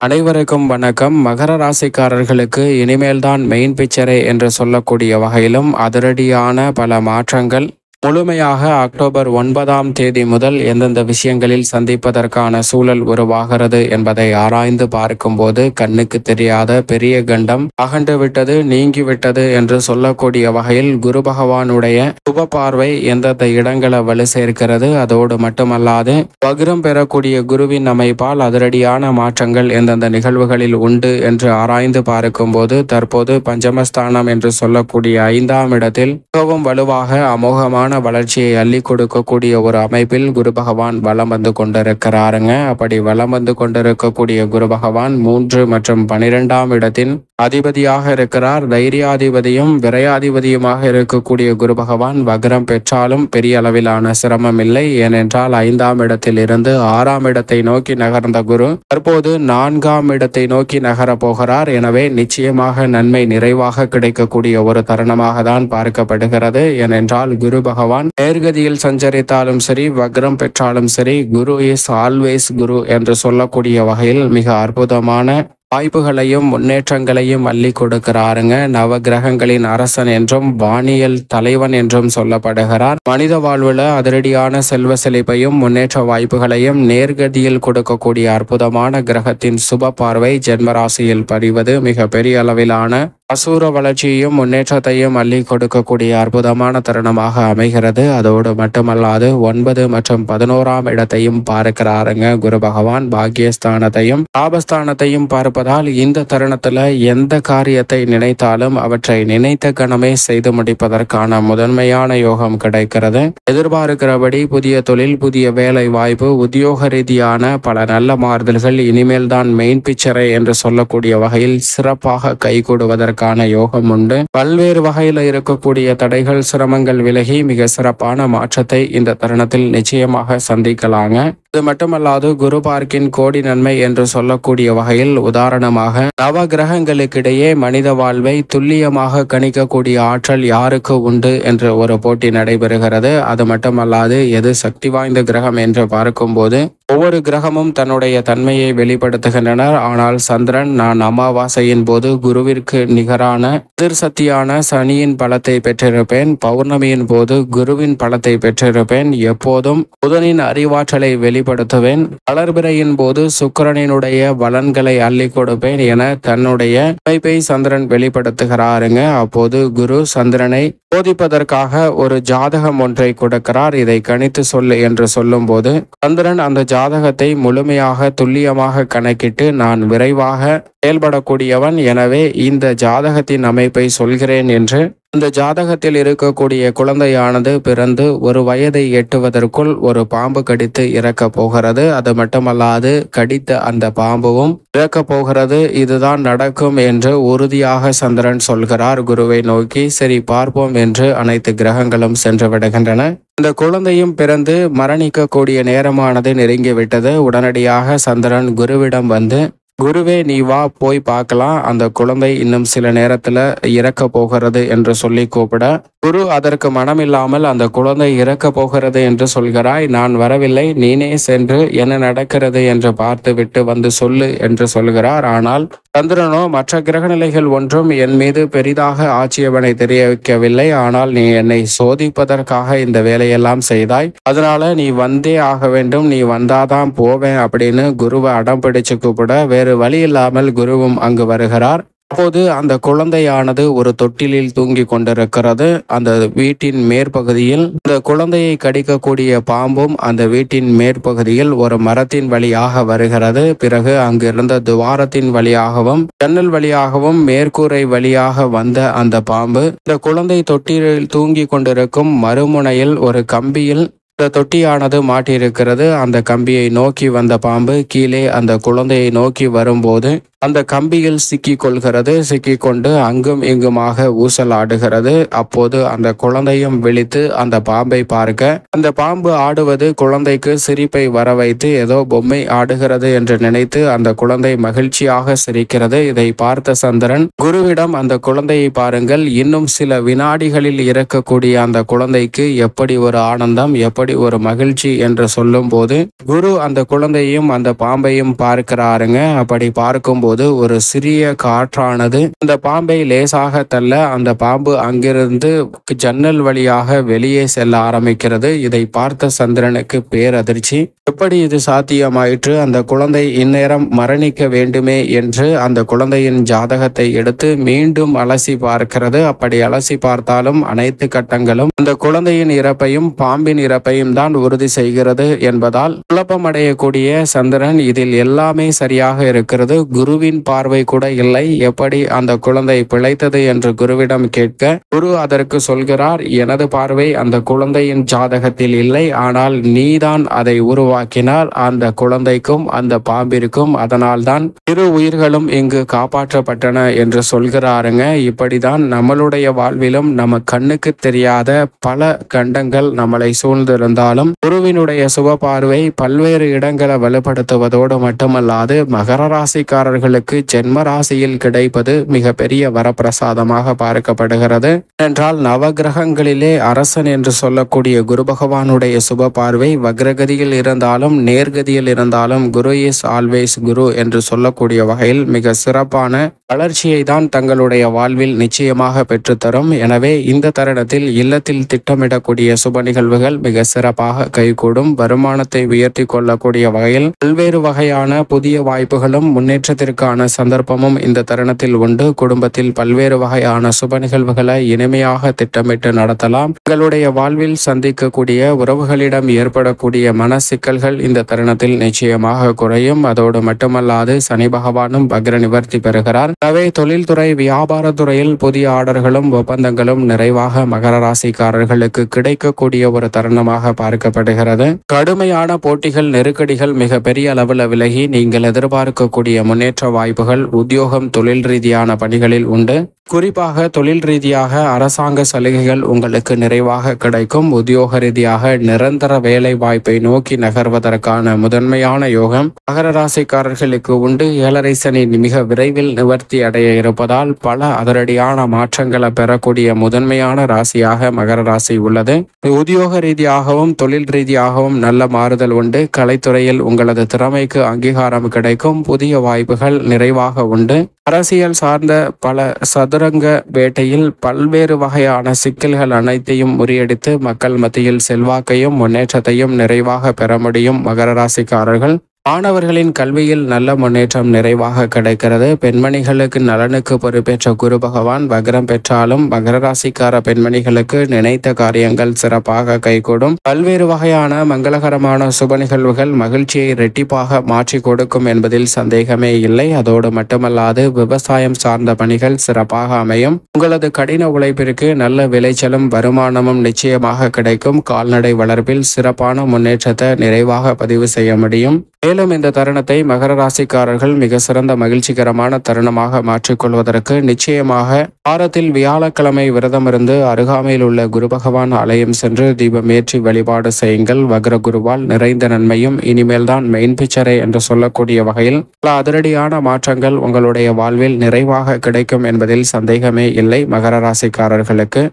அனைவருக்கும் வணக்கம். மகர ராசிக்காரர்களுக்கு இனிமேல் தான் மெயின் பிக்சரே என்று சொல்லக்கூடிய வகையிலும் அதிரடியான பல மாற்றங்கள் முழுமையாக அக்டோபர் 9ஆம் தேதி முதல் எந்தெந்த விஷயங்களில் சந்திப்பதற்கான சூழல் உருவாகிறது என்பதை ஆராய்ந்து பார்க்கும்போது கண்ணுக்கு தெரியாத பெரிய கண்டம் அகண்டு விட்டது, நீங்கிவிட்டது என்று சொல்லக்கூடிய வகையில் குரு பகவானுடைய சுப பார்வை எந்தெந்த இடங்களை வலு சேர்க்கிறது. அதோடு மட்டுமல்லாது வக்ரம் பெறக்கூடிய குருவின் அமைப்பால் அதிரடியான மாற்றங்கள் எந்தெந்த நிகழ்வுகளில் உண்டு என்று ஆராய்ந்து பார்க்கும்போது தற்போது பஞ்சமஸ்தானம் என்று சொல்லக்கூடிய 5ஆம் இடத்தில் மிகவும் வலுவாக அமோகமான வளர்ச்சியை அள்ளி கொடுக்கக்கூடிய ஒரு அமைப்பில் குரு பகவான் வலம் வந்து கொண்டிருக்கிறாருங்க. அப்படி வலம் வந்து கொண்டிருக்கக்கூடிய குரு பகவான் 3 மற்றும் 12ஆம் இடத்தின் அதிபதியாக இருக்கிறார். தைரியாதிபதியும் விரையாதிபதியுமாக இருக்கக்கூடிய குரு பகவான் வக்ரம் பெற்றாலும் பெரிய அளவிலான சிரமம் இல்லை. ஏனென்றால் 5ஆம் இடத்தில் இருந்து 6ஆம் இடத்தை நோக்கி நகர்ந்த குரு தற்போது 4ஆம் இடத்தை நோக்கி நகர போகிறார். எனவே நிச்சயமாக நன்மை நிறைவாக கிடைக்கக்கூடிய ஒரு தருணமாக தான் பார்க்கப்படுகிறது. ஏனென்றால் குரு பகவான் நேர்கதியில் சஞ்சரித்தாலும் சரி, வக்ரம் பெற்றாலும் சரி, குரு இஸ் ஆல்வேஸ் குரு என்று சொல்லக்கூடிய வகையில் மிக அற்புதமான வாய்ப்புகளையும் முன்னேற்றங்களையும் அள்ளி கொடுக்கிறாருங்க. நவ கிரகங்களின் அரசன் என்றும் வானியல் தலைவன் என்றும் சொல்லப்படுகிறார். மனித வாழ்வுல அதிரடியான செல்வ செழிப்பையும் முன்னேற்ற வாய்ப்புகளையும் நேர்கதியில் கொடுக்கக்கூடிய அற்புதமான கிரகத்தின் சுப பார்வை ஜென்மராசியில் பதிவது மிக பெரிய அளவிலான அசூர வளர்ச்சியையும் முன்னேற்றத்தையும் அள்ளி கொடுக்கக்கூடிய அற்புதமான தருணமாக அமைகிறது. அதோடு மட்டுமல்லாது 9 மற்றும் 11ஆம் இடத்தையும் பார்க்கிறாருங்க குரு பகவான். பாக்கியஸ்தானத்தையும் லாபஸ்தானத்தையும் பார்ப்பதால் இந்த தருணத்துல எந்த காரியத்தை நினைத்தாலும் அவற்றை நினைத்த கணமே செய்து முடிப்பதற்கான முதன்மையான யோகம் கிடைக்கிறது. எதிர்பார்க்கிறபடி புதிய தொழில், புதிய வேலை வாய்ப்பு, உத்தியோக ரீதியான பல நல்ல மாறுதல்கள் இனிமேல் தான் மெயின் பிக்சரே என்று சொல்லக்கூடிய வகையில் சிறப்பாக கைகூடுவதற்கு யோகம் உண்டு. பல்வேறு வகையில் இருக்கக்கூடிய தடைகள், சிரமங்கள் விலகி மிக சிறப்பான மாற்றத்தை இந்த தருணத்தில் நிச்சயமாக சந்திக்கலாங்க. இது மட்டுமல்லாது குரு பார்க்கின் கோடி நன்மை என்று சொல்லக்கூடிய வகையில் உதாரணமாக நவ கிரகங்களுக்கிடையே மனித வாழ்வை துல்லியமாக கணிக்கக்கூடிய ஆற்றல் யாருக்கு உண்டு என்று ஒரு போட்டி நடைபெறுகிறது. அது மட்டுமல்லாது எது சக்தி வாய்ந்த கிரகம் என்று பார்க்கும்போது ஒவ்வொரு கிரகமும் தன்னுடைய தன்மையை வெளிப்படுத்துகின்றனர். ஆனால் சந்திரன் நான் அமாவாசையின் போது குருவிற்கு நிகரான எதிர் சக்தியான சனியின் பலத்தை பெற்றிருப்பேன். பௌர்ணமியின் போது குருவின் பலத்தை பெற்றிருப்பேன். எப்போதும் புதனின் அறிவாற்றலை வெளிப்படுத்துவேன். வளர்பிறையின் போது சுக்கிரனினுடைய பலன்களை அள்ளி கொடுப்பேன் என தன்னுடைய அமைப்பை சந்திரன் வெளிப்படுத்துகிறாருங்க. அப்போது குரு சந்திரனை போதிப்பதற்காக ஒரு ஜாதகம் ஒன்றை கொடுக்கிறார். இதை கணித்து சொல்லு என்று சொல்லும் போது சந்திரன் அந்த ஜாதகத்தை முழுமையாக துல்லியமாக கணக்கிட்டு நான் விரைவாக செயல்படக்கூடியவன், எனவே இந்த ஜாதகத்தின் அமைப்பை சொல்கிறேன் என்று இந்த ஜாதகத்தில் இருக்கக்கூடிய குழந்தையானது பிறந்து ஒரு வயதை எட்டுவதற்குள் ஒரு பாம்பு கடித்து இறக்க போகிறது. அது மட்டுமல்லாது கடித்த அந்த பாம்பும் இறக்க போகிறது. இதுதான் நடக்கும் என்று உறுதியாக சந்திரன் சொல்கிறார் குருவை நோக்கி. சரி பார்ப்போம் என்று அனைத்து கிரகங்களும் சென்று விடுகின்றன. இந்த குழந்தையும் பிறந்து மரணிக்கக்கூடிய நேரமானது நெருங்கிவிட்டது. உடனடியாக சந்திரன் குருவிடம் வந்து, குருவே நீ வா போய் பார்க்கலாம், அந்த குழந்தை இன்னும் சில நேரத்துல இறக்க போகிறது என்று சொல்லி கூப்பிட குரு அதற்கு மனமில்லாமல் அந்த குழந்தை இறக்க போகிறது என்று சொல்கிறாய், நான் வரவில்லை, நீனே சென்று என்ன நடக்கிறது என்று பார்த்து விட்டு வந்து சொல்லு என்று சொல்கிறார். ஆனால் சந்திரனோ மற்ற கிரகநிலைகள் ஒன்றும் என் மீது பெரிதாக ஆட்சேபனை தெரிவிக்கவில்லை. ஆனால் நீ என்னை சோதிப்பதற்காக இந்த வேலையெல்லாம் செய்தாய், அதனால நீ வந்தே ஆக வேண்டும், நீ வந்தாதான் போவேன் அப்படின்னு குருவை அடம் பிடிச்சு கூப்பிட வேறு வழி இல்லாமல் குருவும் அங்கு வருகிறார். அப்போது அந்த குழந்தையானது ஒரு தொட்டிலில் தூங்கி கொண்டிருக்கிறது. அந்த வீட்டின் மேற்பகுதியில் இந்த குழந்தையை கடிக்கக்கூடிய பாம்பும் அந்த வீட்டின் மேற்பகுதியில் ஒரு மரத்தின் வழியாக வருகிறது. பிறகு அங்கிருந்த துவாரத்தின் வழியாகவும் ஜன்னல் வழியாகவும் மேற்கூரை வழியாக வந்த அந்த பாம்பு இந்த குழந்தை தொட்டிலில் தூங்கி கொண்டிருக்கும் மறுமுனையில் ஒரு கம்பியில் இந்த தொட்டியானது மாட்டியிருக்கிறது. அந்த கம்பியை நோக்கி வந்த பாம்பு கீழே அந்த குழந்தையை நோக்கி வரும்போது அந்த கம்பியில் சிக்கிக் கொள்கிறது. சிக்கிக்கொண்டு அங்கும் இங்குமாக ஊசலாடுகிறது. அப்போது அந்த குழந்தையும் விழித்து அந்த பாம்பை பார்க்க அந்த பாம்பு ஆடுவது குழந்தைக்கு சிரிப்பை வர வைத்து ஏதோ பொம்மை ஆடுகிறது என்று நினைத்து அந்த குழந்தை மகிழ்ச்சியாக சிரிக்கிறது. இதை பார்த்த சந்திரன் குருவிடம், அந்த குழந்தையை பாருங்கள், இன்னும் சில வினாடிகளில் இறக்கக்கூடிய அந்த குழந்தைக்கு எப்படி ஒரு ஆனந்தம், எப்படி எப்படி ஒரு மகிழ்ச்சி என்று சொல்லும் போது குரு அந்த குழந்தையும் அந்த பாம்பையும் பார்க்கிறாருங்க. அப்படி பார்க்கும்போது ஒரு சிறிய காற்றானது அந்த பாம்பை லேசாக தள்ள அந்த பாம்பு அங்கிருந்து ஜன்னல் வழியாக வெளியே செல்ல ஆரம்பிக்கிறது. இதை பார்த்த சந்திரனுக்கு பேரதிர்ச்சி. எப்படி இது சாத்தியமாயிற்று? அந்த குழந்தை இந்நேரம் மரணிக்க வேண்டுமே என்று அந்த குழந்தையின் ஜாதகத்தை எடுத்து மீண்டும் அலசி பார்க்கிறது. அப்படி அலசி பார்த்தாலும் அனைத்து கட்டங்களும் அந்த குழந்தையின் இறப்பையும் பாம்பின் இறப்பையும் தான் உறுதி செய்கிறது என்பதால் குழப்பமடையக்கூடிய சந்திரன் இதில் எல்லாமே சரியாக இருக்கிறது, குருவின் பார்வை கூட இல்லை, எப்படி அந்த குழந்தை பிழைத்தது என்று குருவிடம் கேட்க குரு அதற்கு சொல்கிறார், எனது பார்வை அந்த குழந்தையின் ஜாதகத்தில் இல்லை, ஆனால் நீதான் அதை உருவாக்கினார் அந்த குழந்தைக்கும் அந்த பாம்பிற்கும், அதனால்தான் இரு உயிர்களும் இங்கு காப்பாற்றப்பட்டன என்று சொல்கிறாருங்க. இப்படிதான் நம்மளுடைய வாழ்விலும் நம்ம கண்ணுக்கு தெரியாத பல கண்டங்கள் நம்மளை சூழ்ந்திருந்தாலும் குருவினுடைய சுப பார்வை பல்வேறு இடங்களை வலுப்படுத்துவதோடு மட்டுமல்லாது மகர ராசிக்காரர்களுக்கு ஜென்ம ராசியில் கிடைப்பது மிக பெரிய வரப்பிரசாதமாக பார்க்கப்படுகிறது. என்றால் நவகிரகங்களிலே அரசன் என்று சொல்லக்கூடிய குரு பகவானுடைய சுப பார்வை வக்ரகதியில் இருந்தாலும் நேர்கதியில் இருந்தாலும் குரு இஸ் ஆல்வேஸ் குரு என்று சொல்லக்கூடிய வகையில் மிக சிறப்பான வளர்ச்சியை தான் தங்களுடைய வாழ்வில் நிச்சயமாக பெற்றுத்தரும். எனவே இந்த தருணத்தில் இல்லத்தில் திட்டமிடக்கூடிய சுப நிகழ்வுகள் மிக சிறப்பாக கைகூடும். வருமானத்தை உயர்த்தி கொள்ளக்கூடிய வகையில் பல்வேறு வகையான புதிய வாய்ப்புகளும் முன்னேற்றத்திற்கான சந்தர்ப்பமும் இந்த தருணத்தில் உண்டு. குடும்பத்தில் பல்வேறு வகையான சுப நிகழ்வுகளை இனிமையாக திட்டமிட்டு நடத்தலாம். உங்களுடைய வாழ்வில் சந்திக்கக்கூடிய உறவுகளிடம் ஏற்படக்கூடிய மன சிக்கல்கள் இந்த தருணத்தில் நிச்சயமாக குறையும். அதோடு மட்டுமல்லாது சனி பகவானும் வக்ர நிவர்த்தி பெறுகிறார். எனவே தொழில்துறை வியாபாரத்துறையில் புதிய ஆர்டர்களும் ஒப்பந்தங்களும் நிறைவாக மகர ராசிக்காரர்களுக்கு கிடைக்கக்கூடிய ஒரு தருணமாக பார்க்கப்படுகிறது. கடுமையான போட்டிகள் நெருக்கடிகள் மிக பெரிய அளவில் விலகி நீங்கள் எதிர்பார்க்கக்கூடிய முன்னேற்ற வாய்ப்புகள் உத்தியோகம் தொழில் ரீதியான பணிகளில் உண்டு. குறிப்பாக தொழில் ரீதியாக அரசாங்க சலுகைகள் உங்களுக்கு நிறைவாக கிடைக்கும். உத்தியோக ரீதியாக நிரந்தர வேலை வாய்ப்பை நோக்கி நகர்வதற்கான முதன்மையான யோகம் மகர ராசிக்காரர்களுக்கு உண்டு. ஏழரை சனி மிக விரைவில் நிவர்த்தி அடைய இருப்பதால் பல அதிரடியான மாற்றங்களை பெறக்கூடிய முதன்மையான ராசியாக மகர ராசி உள்ளது. உத்தியோக ரீதியாகவும் தொழில் ரீதியாகவும் நல்ல மாறுதல் உண்டு. கலைத்துறையில் உங்களது திறமைக்கு அங்கீகாரம் கிடைக்கும். புதிய வாய்ப்புகள் நிறைவாக உண்டு. அரசியல் சார்ந்த பல சதுரங்க வேட்டையில் பல்வேறு வகையான சிக்கல்கள் அனைத்தையும் முறியடித்து மக்கள் மத்தியில் செல்வாக்கையும் முன்னேற்றத்தையும் நிறைவாக பெற முடியும். மகர ராசிக்காரர்கள் மாணவர்களின் கல்வியில் நல்ல முன்னேற்றம் நிறைவாக கிடைக்கிறது. பெண்மணிகளுக்கு நலனுக்கு பொறுப்பேற்ற குரு பகவான் வக்ரம் பெற்றாலும் மகர ராசிக்கார பெண்மணிகளுக்கு நினைத்த காரியங்கள் சிறப்பாக கைகூடும். பல்வேறு வகையான மங்களகரமான சுப நிகழ்வுகள் மகிழ்ச்சியை இரட்டிப்பாக மாற்றி கொடுக்கும் என்பதில் சந்தேகமே இல்லை. அதோடு மட்டுமல்லாது விவசாயம் சார்ந்த பணிகள் சிறப்பாக அமையும். உங்களது கடின உழைப்பிற்கு நல்ல விளைச்சலும் வருமானமும் நிச்சயமாக கிடைக்கும். கால்நடை வளர்ப்பில் சிறப்பான முன்னேற்றத்தை நிறைவாக பதிவு செய்ய முடியும். மேலும் இந்த தருணத்தை மகர ராசிக்காரர்கள் மிக சிறந்த மகிழ்ச்சிகரமான தருணமாக மாற்றிக்கொள்வதற்கு நிச்சயமாக வாரத்தில் வியாழக்கிழமை விரதமிருந்து அருகாமையில் உள்ள குரு பகவான் ஆலயம் சென்று தீபமேற்றி வழிபாடு செய்யுங்கள். வக்ர குருவால் நிறைந்த நன்மையும் இனிமேல் தான் மெயின் பிக்சரே என்று சொல்லக்கூடிய வகையில் பல அதிரடியான மாற்றங்கள் உங்களுடைய வாழ்வில் நிறைவாக கிடைக்கும் என்பதில் சந்தேகமே இல்லை. மகர ராசிக்காரர்களுக்கு